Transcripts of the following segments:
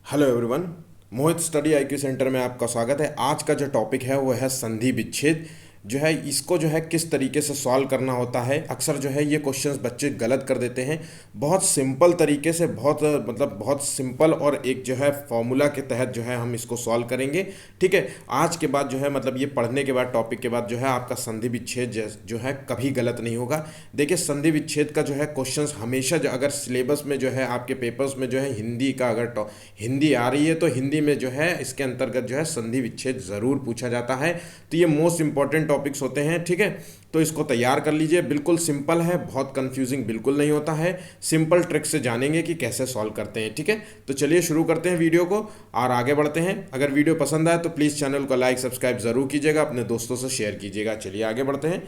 Hello everyone. Mohit study IQ centre में आपका स्वागत है। आज का जो टॉपिक है वो है संधि विच्छेद। जो है इसको जो है किस तरीके से सॉल्व करना होता है। अक्सर जो है ये क्वेश्चंस बच्चे गलत कर देते हैं। बहुत सिंपल तरीके से बहुत सिंपल और एक जो है फॉर्मूला के तहत जो है हम इसको सॉल्व करेंगे। ठीक है, आज के बाद जो है ये पढ़ने के बाद टॉपिक के बाद जो है आपका संधि विच्छेद जो है कभी गलत नहीं होगा। देखिए, संधि विच्छेद का जो है क्वेश्चंस हमेशा जो अगर सिलेबस में जो है आपके पेपर्स में जो है हिंदी का अगर हिंदी आ रही है तो हिंदी में जो है इसके अंतर्गत जो है संधि विच्छेद ज़रूर पूछा जाता है। तो ये मोस्ट इंपॉर्टेंट टॉपिक्स होते हैं। ठीक है, तो इसको तैयार कर लीजिए। बिल्कुल सिंपल है, बहुत कंफ्यूजिंग बिल्कुल नहीं होता है। सिंपल ट्रिक से जानेंगे कि कैसे सॉल्व करते हैं। ठीक है, तो चलिए शुरू करते हैं वीडियो को और आगे बढ़ते हैं। अगर वीडियो पसंद आए तो प्लीज़ चैनल को लाइक सब्सक्राइब ज़रूर कीजिएगा, अपने दोस्तों से शेयर कीजिएगा। चलिए आगे बढ़ते हैं।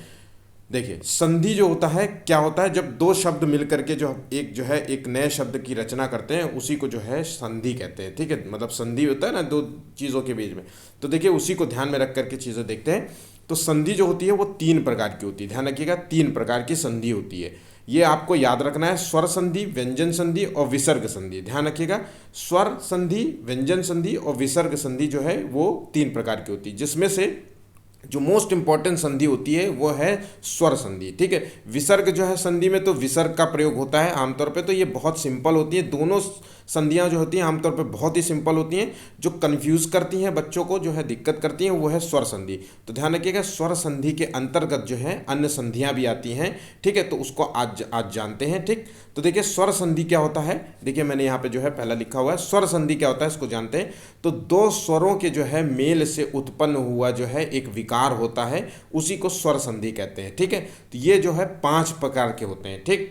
देखिए, संधि जो होता है क्या होता है, जब दो शब्द मिल करके जो है एक नए शब्द की रचना करते हैं उसी को जो है संधि कहते हैं। ठीक है, संधि होता है ना दो चीज़ों के बीच में। तो देखिए, उसी को ध्यान में रख करके चीज़ें देखते हैं। तो संधि जो होती है वो तीन प्रकार की होती है। ध्यान रखिएगा, तीन प्रकार की संधि होती है। ये आपको याद रखना है, स्वर संधि, व्यंजन संधि और विसर्ग संधि। ध्यान रखिएगा, स्वर संधि, व्यंजन संधि और विसर्ग संधि जो है वो तीन प्रकार की होती है, जिसमें से जो मोस्ट इंपॉर्टेंट संधि होती है वो है स्वर संधि। ठीक है, विसर्ग जो है संधि में तो विसर्ग का प्रयोग होता है आमतौर पे। तो ये बहुत सिंपल होती है। दोनों संधियां जो होती हैं आमतौर पे बहुत ही सिंपल होती हैं। जो कंफ्यूज करती हैं बच्चों को, जो है दिक्कत करती हैं, वो है स्वर संधि। तो ध्यान रखिएगा, स्वर संधि के अंतर्गत जो है अन्य संधियां भी आती हैं। ठीक है, तो उसको आज जानते हैं। ठीक, तो देखिए स्वर संधि क्या होता है। देखिए, मैंने यहाँ पे जो है पहला लिखा हुआ है स्वर संधि क्या होता है, इसको जानते हैं। तो दो स्वरों के जो है मेल से उत्पन्न हुआ जो है एक विकार होता है, उसी को स्वर संधि कहते हैं। ठीक है, तो ये जो है 5 प्रकार के होते हैं। ठीक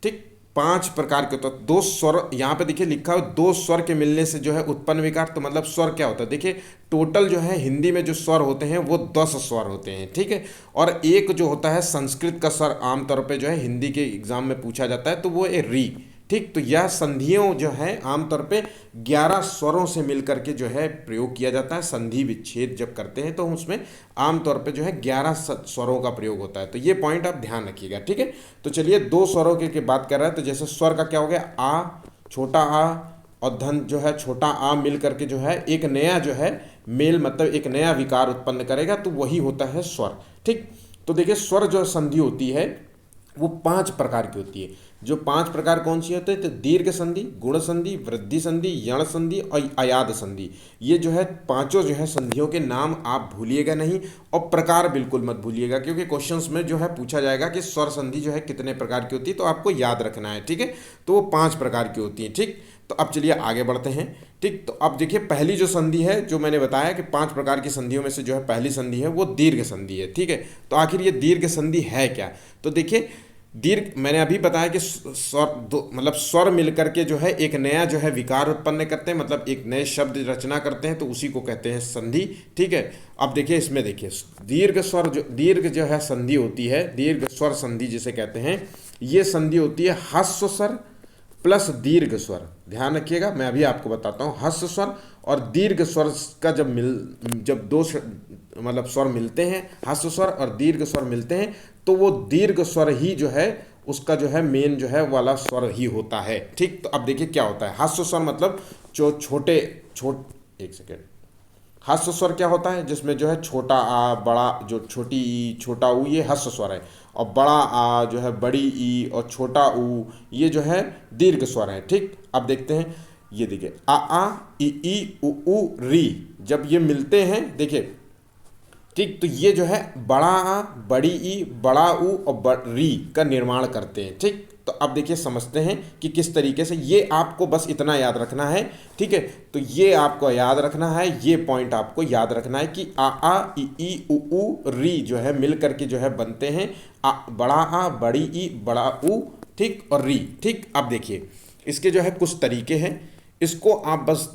ठीक, 5 प्रकार के। तो दो स्वर यहाँ पे देखिए लिखा है, दो स्वर के मिलने से जो है उत्पन्न विकार। तो मतलब स्वर क्या होता है, देखिए टोटल जो है हिंदी में जो स्वर होते हैं वो 10 स्वर होते हैं। ठीक है, और एक जो होता है संस्कृत का स्वर आमतौर पे जो है हिंदी के एग्जाम में पूछा जाता है, तो वो है री। ठीक, तो यह संधियों जो है आमतौर पे 11 स्वरों से मिलकर के जो है प्रयोग किया जाता है। संधि विच्छेद जब करते हैं तो उसमें आमतौर पे जो है 11 स्वरों का प्रयोग होता है। तो ये पॉइंट आप ध्यान रखिएगा। ठीक है, तो चलिए दो स्वरों की बात कर रहे हैं। तो जैसे स्वर का क्या हो गया, आ, छोटा आ और धन जो है छोटा आ मिल करके जो है एक नया जो है मेल, मतलब एक नया विकार उत्पन्न करेगा, तो वही होता है स्वर। ठीक, तो देखिए स्वर जो संधि होती है वो 5 प्रकार की होती है। जो 5 प्रकार कौन सी होते हैं, तो दीर्घ संधि, गुण संधि, वृद्धि संधि, यण संधि और अयाद संधि। ये जो है पांचों जो है संधियों के नाम आप भूलिएगा नहीं और प्रकार बिल्कुल मत भूलिएगा, क्योंकि क्वेश्चंस में जो है पूछा जाएगा कि स्वर संधि जो है कितने प्रकार की होती है, तो आपको याद रखना है। ठीक है, तो वो 5 प्रकार की होती है। ठीक, तो अब चलिए आगे बढ़ते हैं। ठीक, तो अब देखिए पहली जो संधि है, जो मैंने बताया कि 5 प्रकार की संधियों में से जो है पहली संधि है वो दीर्घ संधि है। ठीक है, तो आखिर ये दीर्घ संधि है क्या। तो देखिए, दीर्घ मैंने अभी बताया कि स्वर मिलकर के जो है एक नया जो है विकार उत्पन्न करते हैं, मतलब एक नए शब्द रचना करते हैं, तो उसी को कहते हैं संधि। ठीक है, अब देखिए इसमें देखिए दीर्घ जो है संधि होती है, दीर्घ स्वर संधि जिसे कहते हैं, ये संधि होती है ह्रस्व स्वर प्लस दीर्घ स्वर। ध्यान रखिएगा, मैं अभी आपको बताता हूँ। ह्रस्व स्वर और दीर्घ स्वर का जब दो स्वर मिलते हैं, ह्रस्व स्वर और दीर्घ स्वर मिलते हैं, तो वो दीर्घ स्वर ही जो है उसका जो है मेन जो है वाला स्वर ही होता है। ठीक, तो अब देखिए क्या होता है ह्रस्व स्वर, मतलब जो एक सेकेंड, ह्रस्व स्वर क्या होता है, जिसमें जो है छोटा आ, बड़ा जो छोटी ई, छोटा ऊ, ये ह्रस्व स्वर है। और बड़ा आ जो है बड़ी ई और छोटा ऊ, ये जो है दीर्घ स्वर है। ठीक, अब देखते हैं, ये देखिए आ ई उ री, जब ये मिलते हैं देखिए। ठीक, तो ये जो है बड़ा आ, बड़ी ई, बड़ा ऊ और री का निर्माण करते हैं। ठीक, तो अब देखिए समझते हैं कि किस तरीके से, ये आपको बस इतना याद रखना है। ठीक है, तो ये आपको याद रखना है, ये पॉइंट आपको याद रखना है कि आ ई उ री जो है मिल करके जो है बनते हैं बड़ा आ, बड़ी ई, बड़ा ऊ, ठीक, और री। ठीक, अब देखिए इसके जो है कुछ तरीके हैं, इसको आप बस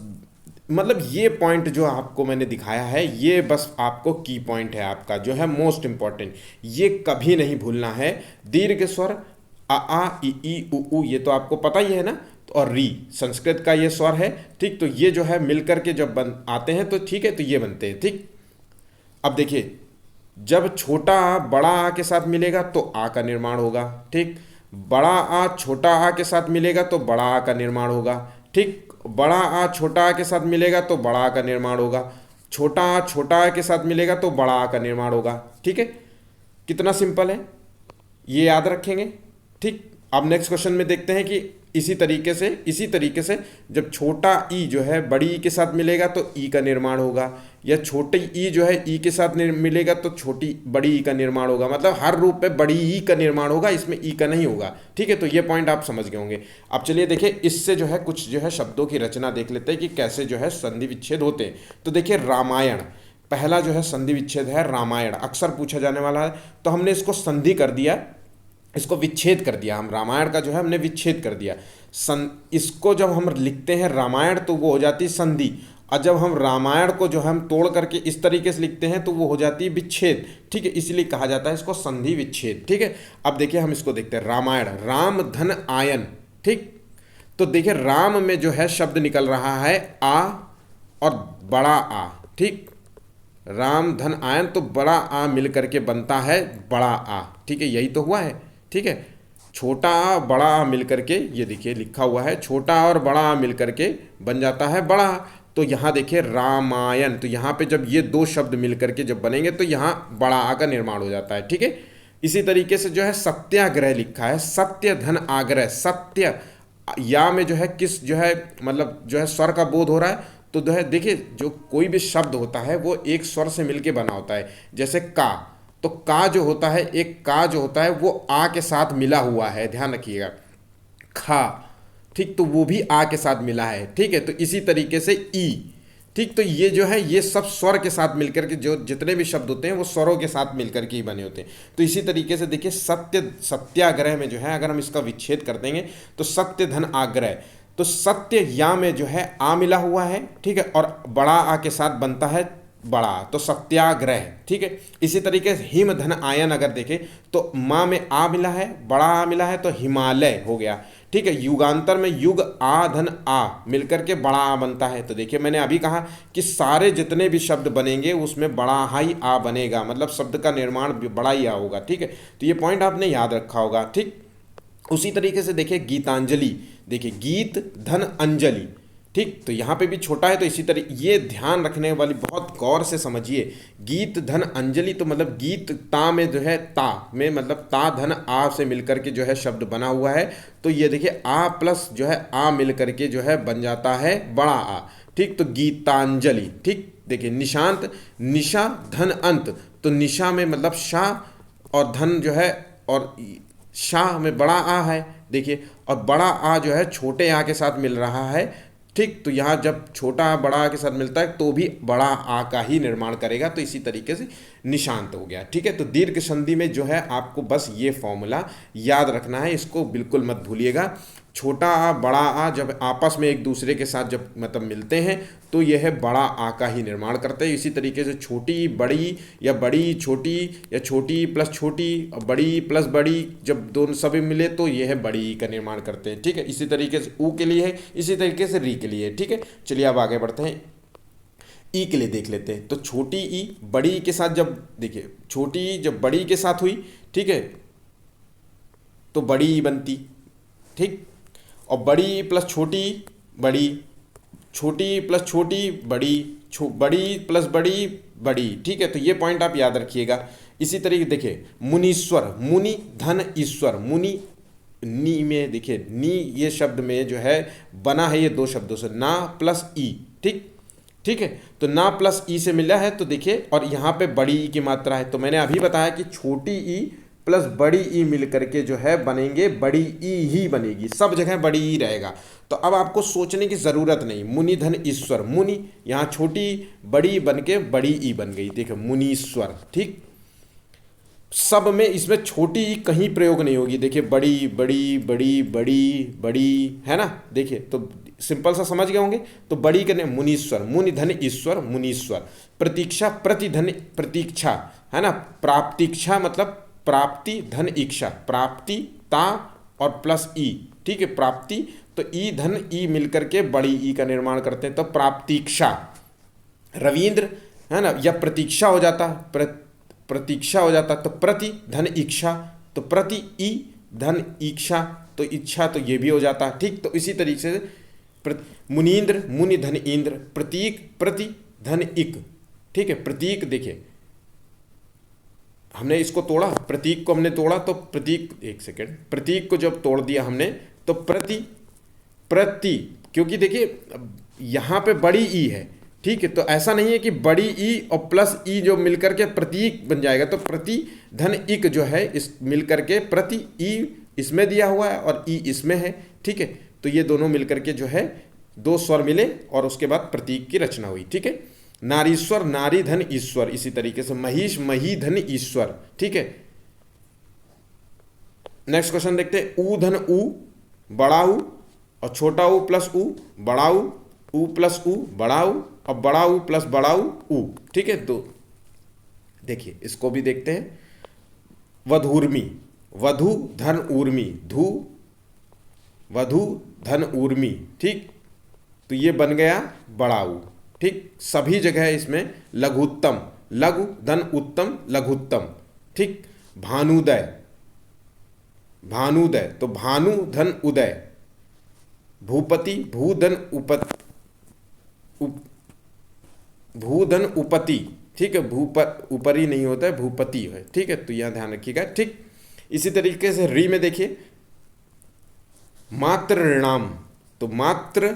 ये पॉइंट जो आपको मैंने दिखाया है, ये बस आपको की पॉइंट है आपका जो है मोस्ट इंपॉर्टेंट, ये कभी नहीं भूलना है। दीर्घ स्वर आ ई उ, ये तो आपको पता ही है ना, और री संस्कृत का ये स्वर है। ठीक, तो ये जो है मिलकर के जब आते हैं तो ठीक है, तो ये बनते हैं। ठीक, अब देखिए जब छोटा आ बड़ा आ के साथ मिलेगा तो आ का निर्माण होगा। ठीक, बड़ा आ छोटा आ के साथ मिलेगा तो बड़ा आ का निर्माण होगा। ठीक, बड़ा आ छोटा आ के साथ मिलेगा तो बड़ा आ का निर्माण होगा, छोटा आ के साथ मिलेगा तो बड़ा आ का निर्माण होगा। ठीक है, कितना सिंपल है, ये याद रखेंगे। ठीक, अब नेक्स्ट क्वेश्चन में देखते हैं कि इसी तरीके से जब छोटा ई जो है बड़ी ई के साथ मिलेगा तो ई का निर्माण होगा, या छोटी ई जो है ई के साथ मिलेगा तो छोटी बड़ी ई का निर्माण होगा। मतलब हर रूप में बड़ी ई का निर्माण होगा, इसमें ई का नहीं होगा। ठीक है, तो ये पॉइंट आप समझ गए होंगे। अब चलिए देखिए, इससे जो है कुछ जो है शब्दों की रचना देख लेते हैं कि कैसे जो है संधि विच्छेद होते हैं। तो देखिए, रामायण पहला जो है संधि विच्छेद है, रामायण अक्सर पूछा जाने वाला है। तो हमने इसको संधि कर दिया, इसको विच्छेद कर दिया, हम रामायण का जो है हमने विच्छेद कर दिया। इसको जब हम लिखते हैं रामायण तो वो हो जाती है संधि, और जब हम रामायण को जो हम तोड़ करके इस तरीके से लिखते हैं तो वो हो जाती है विच्छेद। ठीक है, इसलिए कहा जाता है इसको संधि विच्छेद। ठीक है, अब देखिए हम इसको देखते हैं, रामायण राम धन आयन। ठीक, तो देखिए राम में जो है शब्द निकल रहा है आ और बड़ा आ। ठीक, राम धन आयन, तो बड़ा आ मिल करके बनता है बड़ा आ। ठीक है, यही तो हुआ है। ठीक है, छोटा आ बड़ा आ मिल करके, ये देखिए लिखा हुआ है, छोटा और बड़ा आ मिल करके बन जाता है बड़ा आ। तो यहाँ देखिए रामायण, तो यहाँ पे जब ये दो शब्द मिल करके जब बनेंगे तो यहाँ बड़ा आ का निर्माण हो जाता है। ठीक है, इसी तरीके से जो है सत्याग्रह लिखा है, सत्य धन आग्रह। सत्य या में जो है किस जो है मतलब जो है स्वर का बोध हो रहा है, तो जो है देखिए जो कोई भी शब्द होता है वो एक स्वर से मिलके बना होता है। जैसे का, तो का जो होता है, एक का जो होता है वो आ के साथ मिला हुआ है, ध्यान रखिएगा। खा, ठीक, तो वो भी आ के साथ मिला है। ठीक है, तो इसी तरीके से ई। ठीक, तो ये जो है ये सब स्वर के साथ मिलकर के जो जितने भी शब्द होते हैं वो स्वरों के साथ मिलकर के ही बने होते हैं। तो इसी तरीके से देखिए सत्याग्रह में जो है अगर हम इसका विच्छेद कर देंगे तो सत्य धन आग्रह, तो सत्य या में जो है आ मिला हुआ है। ठीक है, और बड़ा आ के साथ बनता है बड़ा, तो सत्याग्रह। ठीक है, इसी तरीके से हिम धन आयन अगर देखें तो माँ में आ मिला है, बड़ा आ मिला है, तो हिमालय हो गया। ठीक है, युगांतर में युग आ धन आ मिलकर के बड़ा आ बनता है। तो देखिए मैंने अभी कहा कि सारे जितने भी शब्द बनेंगे उसमें बड़ा ही आ बनेगा, मतलब शब्द का निर्माण बड़ा ही आ होगा। ठीक है, तो ये पॉइंट आपने याद रखा होगा। ठीक, उसी तरीके से देखिए गीतांजलि, देखिए गीत धन अंजलि। ठीक, तो यहाँ पे भी छोटा है, तो इसी तरह ये ध्यान रखने वाली, बहुत गौर से समझिए। गीत धन अंजलि, तो मतलब गीत ता में जो है ता में मतलब ता धन आ से मिलकर के जो है शब्द बना हुआ है। तो ये देखिए आ प्लस जो है आ मिल करके जो है बन जाता है बड़ा आ। ठीक, तो गीतांजलि। ठीक, देखिए निशांत, निशा धन अंत, तो निशा में मतलब शाह और धन जो है और शाह में बड़ा आ है। देखिए, और बड़ा आ जो है छोटे आ के साथ मिल रहा है। ठीक, तो यहाँ जब छोटा आ बड़ा आ के साथ मिलता है तो भी बड़ा आ का ही निर्माण करेगा। तो इसी तरीके से निशांत हो गया। ठीक है, तो दीर्घ संधि में जो है आपको बस ये फॉर्मूला याद रखना है, इसको बिल्कुल मत भूलिएगा। छोटा आ बड़ा आ जब आपस में एक दूसरे के साथ जब मतलब मिलते हैं तो यह बड़ा आ का ही निर्माण करते हैं। इसी तरीके से छोटी बड़ी या बड़ी छोटी या छोटी प्लस छोटी बड़ी प्लस बड़ी जब दोनों सभी मिले तो यह बड़ी का निर्माण करते हैं। ठीक है, इसी तरीके से ऊ के लिए है, इसी तरीके से री के लिए है। ठीक है, चलिए अब आगे बढ़ते हैं, ई के लिए देख लेते हैं। तो छोटी ई बड़ी के साथ जब देखिए छोटी ई जब बड़ी के साथ हुई, ठीक है, तो बड़ी ई बनती। ठीक, और बड़ी प्लस छोटी बड़ी, छोटी प्लस छोटी बड़ी, बड़ी प्लस बड़ी बड़ी। ठीक है, तो ये पॉइंट आप याद रखिएगा। इसी तरीके देखिए मुनीश्वर, मुनि धन ईश्वर, मुनि नी में देखिए नी ये शब्द में जो है बना है ये दो शब्दों से, ना प्लस ई। ठीक, ठीक है, तो ना प्लस ई से मिला है। तो देखिए और यहाँ पे बड़ी ई की मात्रा है, तो मैंने अभी बताया कि छोटी ई प्लस बड़ी ई मिल करके जो है बनेंगे बड़ी ई ही बनेगी, सब जगह बड़ी ई रहेगा। तो अब आपको सोचने की ज़रूरत नहीं, मुनि धन ईश्वर, मुनि यहाँ छोटी बड़ी बन के बड़ी ई बन गई। देखो मुनीश्वर। ठीक, सब में इसमें छोटी ई कहीं प्रयोग नहीं होगी। देखिए बड़ी बड़ी बड़ी बड़ी बड़ी है ना, देखिए तो सिंपल सा समझ गए होंगे। तो बड़ी करने मुनीश्वर, मुनि धन ईश्वर मुनीश्वर। प्रतीक्षा, प्रतिधन प्रतीक्षा है ना, प्राप्तीक्षा मतलब प्राप्ति धन इच्छा, प्राप्ति ता और प्लस ई। ठीक है, प्राप्ति, तो ई धन ई मिलकर के बड़ी ई का निर्माण करते हैं, तो प्राप्तीक्षा। रविंद्र है ना, या प्रतीक्षा हो जाता, प्रतीक्षा हो जाता, तो प्रति धन इच्छा, तो प्रति ई धन इच्छा, तो इच्छा तो ये भी हो जाता। ठीक, तो इसी तरीके से मुनीन्द्र, मुनि धन इंद्र, प्रतीक, प्रति धन इक, ठीक है। प्रतीक देखिए हमने इसको तोड़ा, प्रतीक को हमने तोड़ा तो प्रतीक, एक सेकेंड, प्रतीक को जब तोड़ दिया हमने तो प्रति, प्रति, क्योंकि देखिए यहां पे बड़ी ई है, ठीक है, तो ऐसा नहीं है कि बड़ी ई और प्लस ई जो मिलकर के प्रतीक बन जाएगा, तो प्रति धन इक जो है इस मिलकर के प्रति ई इसमें दिया हुआ है और ई इसमें है, ठीक है, तो ये दोनों मिलकर के जो है दो स्वर मिले और उसके बाद प्रतीक की रचना हुई, ठीक है। नारीश्वर, नारी धन ईश्वर, इसी तरीके से महिष, मही धन ईश्वर, ठीक है। नेक्स्ट क्वेश्चन देखते हैं, ऊ धन ऊ, बड़ा ऊ और छोटा ऊ प्लस ऊ, बड़ा ऊ प्लस ऊ, बड़ा ऊ और बड़ा ऊ प्लस बड़ा ऊ, ठीक है। तो देखिए इसको भी देखते हैं, वधूर्मी, वधु धन ऊर्मी, धू वधु धन ऊर्मी, ठीक, तो ये बन गया बड़ा ऊ, ठीक। सभी जगह इसमें लघुत्तम, लघु धन उत्तम, लघुत्तम, ठीक। भानुदय, भानुदय तो भानु धन उदय, भूपति, भूधन उपत, भूधन उपति, ठीक है, भूपर ऊपरी नहीं होता है, भूपति है, ठीक है, तो यहां ध्यान रखिएगा, ठीक। इसी तरीके से री में देखिए, मात्र ऋणाम, तो मात्र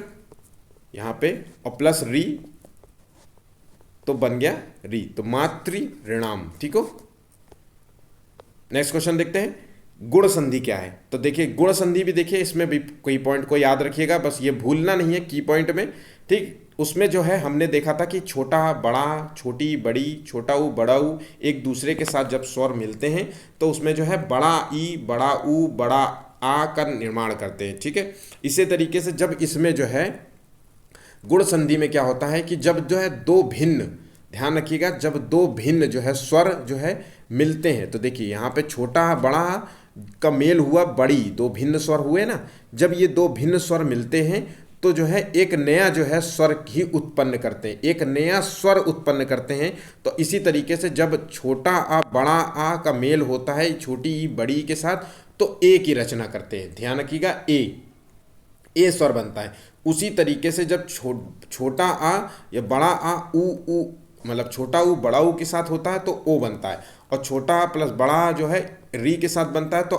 यहां पे और प्लस री तो बन गया री, तो मातृ ऋणाम, ठीक हो। नेक्स्ट क्वेश्चन देखते हैं, गुण संधि क्या है। तो देखिए गुण संधि भी देखिए, इसमें भी कोई पॉइंट को याद रखिएगा, बस ये भूलना नहीं है की पॉइंट में, ठीक। उसमें जो है हमने देखा था कि छोटा बड़ा, छोटी बड़ी, छोटा ऊ बड़ा ऊ एक दूसरे के साथ जब स्वर मिलते हैं तो उसमें जो है बड़ा ई, बड़ा ऊ, बड़ा आ का निर्माण करते हैं, ठीक है। इसी तरीके से जब इसमें जो है गुण संधि में क्या होता है कि जब जो है दो भिन्न, ध्यान रखिएगा, जब दो भिन्न जो है स्वर जो है मिलते हैं, तो देखिए यहाँ पे छोटा बड़ा का मेल हुआ, बड़ी, दो भिन्न स्वर हुए ना, जब ये दो भिन्न स्वर मिलते हैं तो जो है एक नया जो है स्वर ही उत्पन्न करते हैं, एक नया स्वर उत्पन्न करते हैं। तो इसी तरीके से जब छोटा आ बड़ा आ का मेल होता है छोटी ई बड़ी के साथ तो ए की रचना करते हैं, ध्यान रखिएगा, ए स्वर बनता है। उसी तरीके से जब छोटा आ या बड़ा आ ऊ मतलब छोटा ऊ बड़ा ऊ के साथ होता है तो ओ बनता है, और छोटा आ प्लस बड़ा आ जो है री के साथ बनता है तो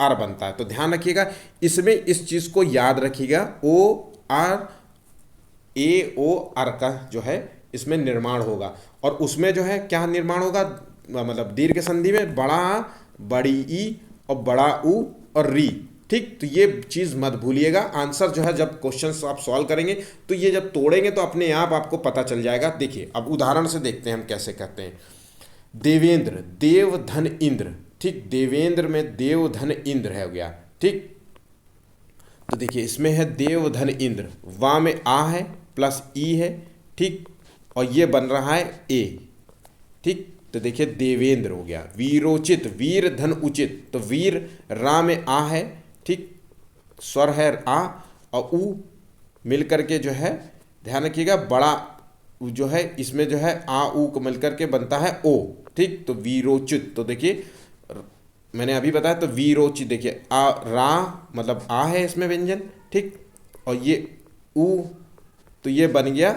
आर बनता है। तो ध्यान रखिएगा, इसमें इस चीज को याद रखिएगा, ओ आर, ए ओ आर का जो है इसमें निर्माण होगा, और उसमें जो है क्या निर्माण होगा, मतलब दीर्घ संधि में बड़ा आ, बड़ी ई और बड़ा ऊ और री, ठीक। तो ये चीज मत भूलिएगा, आंसर जो है जब क्वेश्चंस आप सॉल्व करेंगे तो ये जब तोड़ेंगे तो अपने आप आपको पता चल जाएगा। देखिए अब उदाहरण से देखते हैं हम कैसे करते हैं। देवेंद्र, देव धन इंद्र, ठीक, देवेंद्र में देव धन इंद्र है हो गया, ठीक। तो देखिए इसमें है देव धन इंद्र, वा में आ है प्लस ई है, ठीक, और ये बन रहा है ए, ठीक। तो देखिए देवेंद्र हो गया। वीरोचित, वीर धन उचित, तो वीर रा में आ है, ठीक, स्वर है आ और ऊ मिलकर के जो है ध्यान रखिएगा बड़ा जो है इसमें जो है आ ऊ को मिलकर के बनता है ओ, ठीक। तो वीरोचित, तो देखिए मैंने अभी बताया, तो वीरोचित देखिए आ रा मतलब आ है इसमें व्यंजन, ठीक, और ये ऊ तो ये बन गया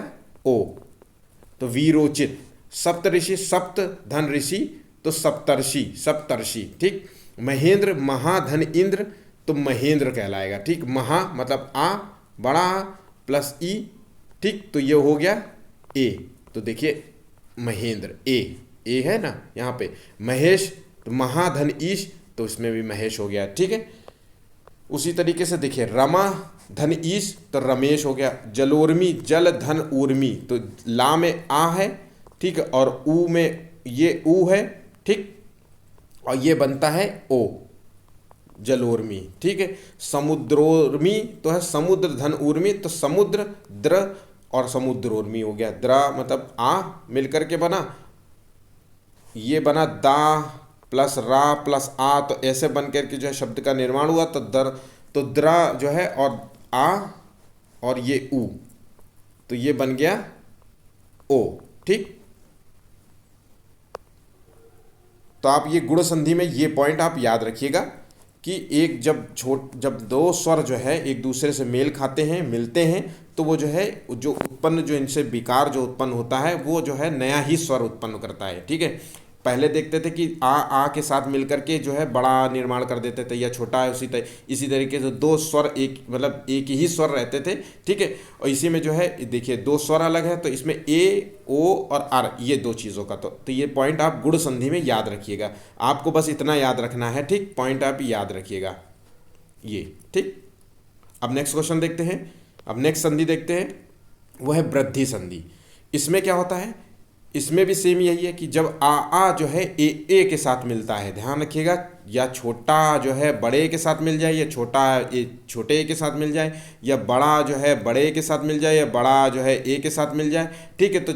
ओ, तो वीरोचित। सप्तऋषि, सप्त धन ऋषि तो सप्तर्षि, सप्तर्षि, ठीक। महेंद्र, महाधन इंद्र तो महेंद्र कहलाएगा, ठीक। महा मतलब आ बड़ा आ प्लस ई, ठीक, तो ये हो गया ए, तो देखिए महेंद्र ए है ना यहाँ पे। महेश तो महाधन ईश, तो इसमें भी महेश हो गया, ठीक है। उसी तरीके से देखिए रमा धन ईश तो रमेश हो गया। जलोर्मी, जल धन ऊर्मी, तो ला में आ है, ठीक है, और ऊ में ये ऊ है, ठीक, और ये बनता है ओ, जलोर्मी, ठीक है। समुद्रोर्मी तो है समुद्र धन ऊर्मी, तो समुद्र द्र और समुद्रोर्मी हो गया। द्रा मतलब आ मिलकर के बना, ये बना दा प्लस रा प्लस आ, तो ऐसे बन करके जो है शब्द का निर्माण हुआ। तो द्रा जो है और आ और ये ऊ, तो ये बन गया ओ, ठीक। तो आप ये गुण संधि में ये पॉइंट आप याद रखिएगा कि एक जब दो स्वर जो है एक दूसरे से मेल खाते हैं, मिलते हैं, तो वो जो है जो उत्पन्न जो इनसे विकार जो उत्पन्न होता है वो जो है नया ही स्वर उत्पन्न करता है। ठीक है, पहले देखते थे कि आ के साथ मिलकर के जो है बड़ा निर्माण कर देते थे या छोटा है, इसी तरीके से दो स्वर एक मतलब एक ही स्वर रहते थे। ठीक है, और इसी में जो है देखिए दो स्वर अलग है, तो इसमें ए ओ और आर ये दो चीज़ों का तो ये पॉइंट आप गुण संधि में याद रखिएगा। आपको बस इतना याद रखना है। ठीक, पॉइंट आप याद रखिएगा ये। ठीक, अब नेक्स्ट क्वेश्चन देखते हैं। अब नेक्स्ट संधि देखते हैं, वो है वृद्धि संधि। इसमें क्या होता है, इसमें भी सेम यही है कि जब आ जो है ए के साथ मिलता है, ध्यान रखिएगा, या छोटा जो है बड़े के साथ मिल जाए, या छोटा ए छोटे के साथ मिल जाए, या बड़ा जो है बड़े के साथ मिल जाए, या बड़ा जो है ए के साथ मिल जाए। ठीक है, तो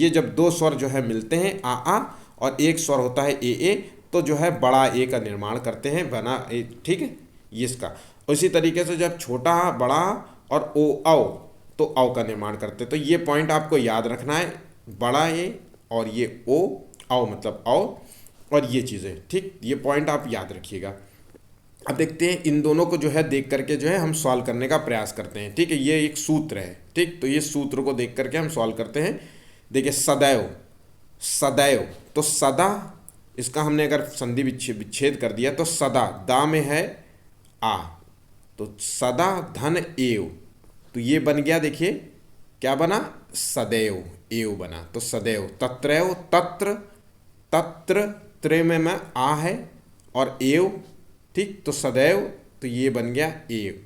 जब दो स्वर जो है मिलते हैं आ और एक स्वर होता है ए, तो जो है बड़ा ए का निर्माण करते हैं बना ए। ठीक है, ये इसका। उसी तरीके से जब छोटा बड़ा और ओ औ तो औ का निर्माण करते हैं। तो ये पॉइंट आपको याद रखना है, बड़ा ए और ये ओ आओ मतलब आओ और ये चीज़ें। ठीक, ये पॉइंट आप याद रखिएगा। अब देखते हैं इन दोनों को जो है देख करके जो है हम सॉल्व करने का प्रयास करते हैं। ठीक है, ये एक सूत्र है। ठीक, तो ये सूत्र को देख करके हम सॉल्व करते हैं। देखिए सदैव, सदैव तो सदा, इसका हमने अगर संधि विच्छेद कर दिया तो सदा दा में है आ, तो सदा धन एव, तो ये बन गया, देखिए क्या बना, सदैव एव बना। तो सदैव तत्रैव, तत्र तत्र त्रे में आ है और एव। ठीक, तो सदैव, तो ये बन गया एव।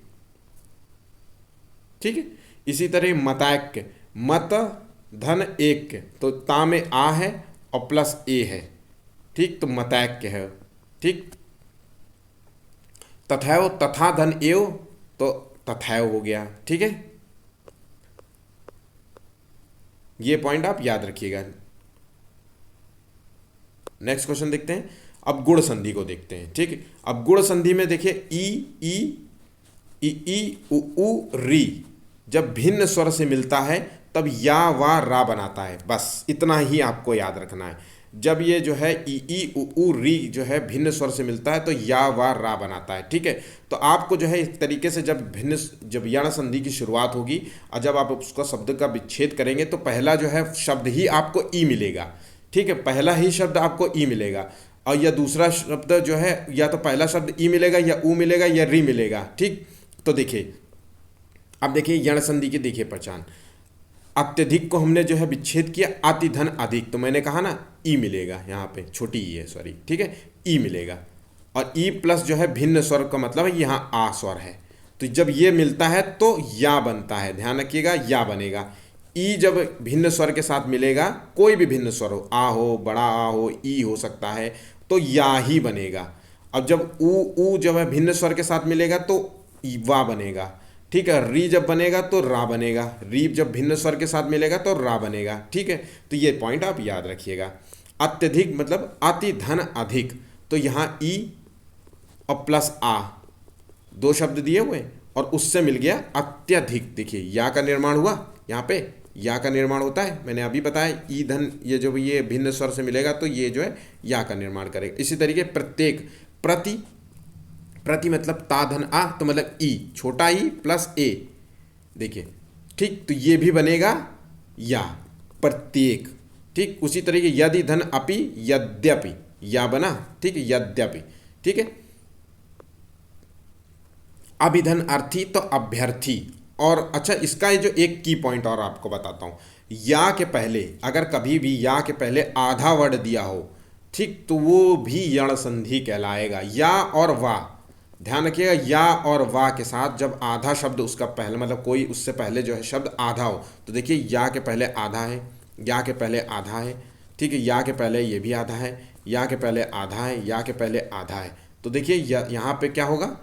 ठीक है, इसी तरह मताक्य, मत धन एक, तो ता में आ है और प्लस ए है। ठीक, तो मताक्य है। ठीक, तथैव, तथा धन एव, तो तथैव हो गया। ठीक है, ये पॉइंट आप याद रखिएगा। नेक्स्ट क्वेश्चन देखते हैं। अब गुण संधि को देखते हैं। ठीक है, अब गुण संधि में देखिए ई उ री जब भिन्न स्वर से मिलता है तब या वा रा बनाता है। बस इतना ही आपको याद रखना है। जब ये जो है ई उ री जो है भिन्न स्वर से मिलता है तो या वा रा बनाता है। ठीक है, तो आपको जो है इस तरीके से जब यण संधि की शुरुआत होगी और जब आप उसका शब्द का विच्छेद करेंगे तो पहला जो है शब्द ही आपको ई मिलेगा। ठीक है, पहला ही शब्द आपको ई मिलेगा, और या दूसरा शब्द जो है या तो पहला शब्द ई मिलेगा या ऊ मिलेगा या री मिलेगा। ठीक, तो देखिए अब देखिए यण संधि की देखिए पहचान। अत्यधिक को हमने जो है विच्छेद किया, अति धन अधिक, तो मैंने कहा ना ई मिलेगा, यहाँ पे छोटी ई है, सॉरी। ठीक है, ई मिलेगा, और ई प्लस जो है भिन्न स्वर का मतलब है यहाँ आ स्वर है, तो जब ये मिलता है तो या बनता है। ध्यान रखिएगा, या बनेगा। ई जब भिन्न स्वर के साथ मिलेगा, कोई भी भिन्न स्वर हो, आ हो, बड़ा आ हो, ई हो सकता है, तो या ही बनेगा। अब जब ऊ जब है भिन्न स्वर के साथ मिलेगा तो वा बनेगा। ठीक है, री जब बनेगा तो रा बनेगा, री जब भिन्न स्वर के साथ मिलेगा तो रा बनेगा। ठीक है, तो ये पॉइंट आप याद रखिएगा। अत्यधिक मतलब अति धन अधिक, तो यहाँ ई और प्लस आ दो शब्द दिए हुए और उससे मिल गया अत्यधिक। देखिए या का निर्माण हुआ, यहाँ पे या का निर्माण होता है, मैंने अभी बताया ई धन, ये जो ये भिन्न स्वर से मिलेगा तो ये जो है या का निर्माण करेगा। इसी तरीके प्रत्येक, प्रति, प्रति मतलब ता धन आ, तो मतलब ई, छोटा ई प्लस ए, देखिए। ठीक, तो ये भी बनेगा या, प्रत्येक। ठीक, उसी तरीके यदि धन अपि, यद्यपि, या बना। ठीक है, यद्यपि। ठीक है, अभिधन अर्थी तो अभ्यर्थी। और अच्छा, इसका ये जो एक की पॉइंट और आपको बताता हूँ, या के पहले अगर कभी भी या के पहले आधा वर्ड दिया हो, ठीक, तो वो भी यण संधि कहलाएगा। या और वाह, ध्यान रखिएगा, या और वाह के साथ जब आधा शब्द उसका पहले मतलब कोई उससे पहले जो है शब्द आधा हो, तो देखिए या के पहले आधा है, या के पहले आधा है। ठीक है, या के पहले ये भी आधा है, या के पहले आधा है, या के पहले आधा है, तो देखिए यहाँ पे क्या होगा,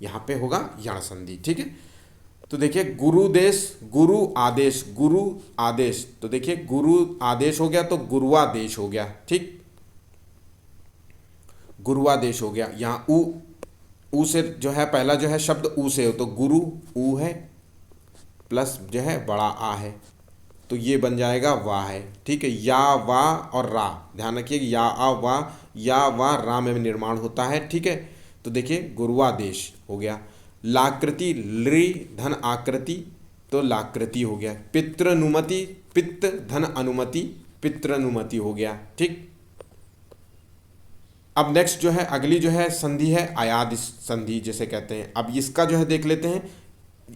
यहाँ पे होगा यण संधि। ठीक है, तो देखिए गुरुदेश, गुरु आदेश, गुरु आदेश, तो देखिए गुरु आदेश हो गया तो गुरुआदेश हो गया। ठीक, गुरुआदेश हो गया। यहाँ ऊ से जो है पहला जो है शब्द ऊ से हो, तो गुरु ऊ है प्लस जो है बड़ा आ है, तो ये बन जाएगा वाह है। ठीक है, या वाह और रा, ध्यान रखिए या आ वाह, या वाह रा में निर्माण होता है। ठीक है, तो देखिए गुरुवादेश हो गया। लाकृति लृ धन आकृति तो लाकृति हो गया। पितृनुमति पित्त धन अनुमति पितृनुमति हो गया। ठीक, अब नेक्स्ट जो है अगली जो है संधि है आयाद संधि जिसे कहते हैं। अब इसका जो है देख लेते हैं।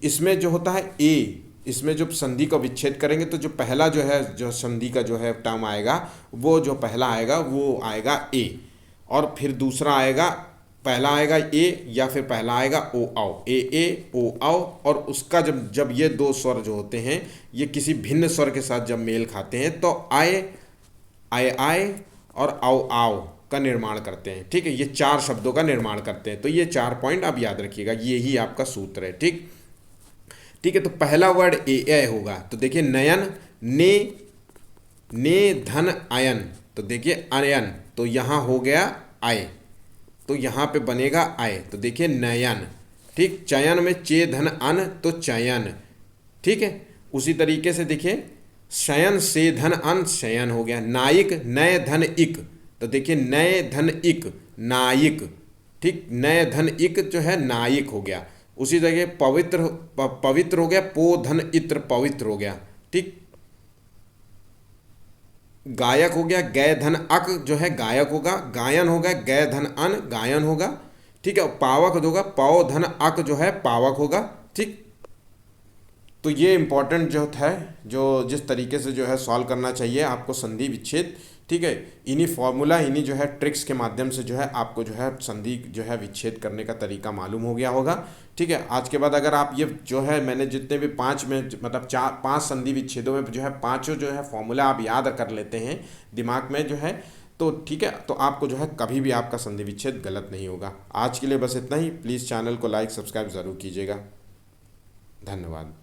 इसमें जो होता है ए, इसमें जो संधि का विच्छेद करेंगे तो जो पहला जो है जो संधि का जो है टर्म आएगा वो जो पहला आएगा वो आएगा ए, और फिर दूसरा आएगा पहला आएगा ए या फिर पहला आएगा ओ आओ, ए ओ आओ, और उसका जब जब ये दो स्वर जो होते हैं ये किसी भिन्न स्वर के साथ जब मेल खाते हैं तो आए आए और आओ आओ का निर्माण करते हैं। ठीक है, ये चार शब्दों का निर्माण करते हैं। तो ये 4 पॉइंट आप याद रखिएगा, ये ही आपका सूत्र है। ठीक ठीक है, तो पहला वर्ड ए होगा। तो देखिए नयन ने धन आयन, तो देखिए आयन तो यहाँ हो गया आय, तो यहाँ पे बनेगा आय, तो देखिए नयन। ठीक, चयन में चे धन अन तो चयन। ठीक है, उसी तरीके से देखिए शयन से धन अन शयन हो गया। नायक नय धन इक, तो देखिए नय धन इक नायिक। ठीक, नय धन इक जो है नायिक हो गया। उसी जगह पवित्र पवित्र हो गया, पो धन इत्र पवित्र हो गया। ठीक, गायक हो गया, गय धन अक जो है गायक होगा। गायन होगा गय धन अन गायन होगा। ठीक है, पावक होगा पौ धन अक जो है पावक होगा। ठीक, तो ये इंपॉर्टेंट जो है जो जिस तरीके से जो है सॉल्व करना चाहिए आपको संधि विच्छेद। ठीक है, इन्हीं फॉर्मूला इन्हीं जो है ट्रिक्स के माध्यम से जो है आपको जो है संधि जो है विच्छेद करने का तरीका मालूम हो गया होगा। ठीक है, आज के बाद अगर आप ये जो है मैंने जितने भी 5 में मतलब 5 संधि विच्छेदों में जो है पांचों जो है फॉर्मूला आप याद कर लेते हैं दिमाग में जो है, तो ठीक है, तो आपको जो है कभी भी आपका संधि विच्छेद गलत नहीं होगा। आज के लिए बस इतना ही। प्लीज़ चैनल को लाइक सब्सक्राइब ज़रूर कीजिएगा। धन्यवाद।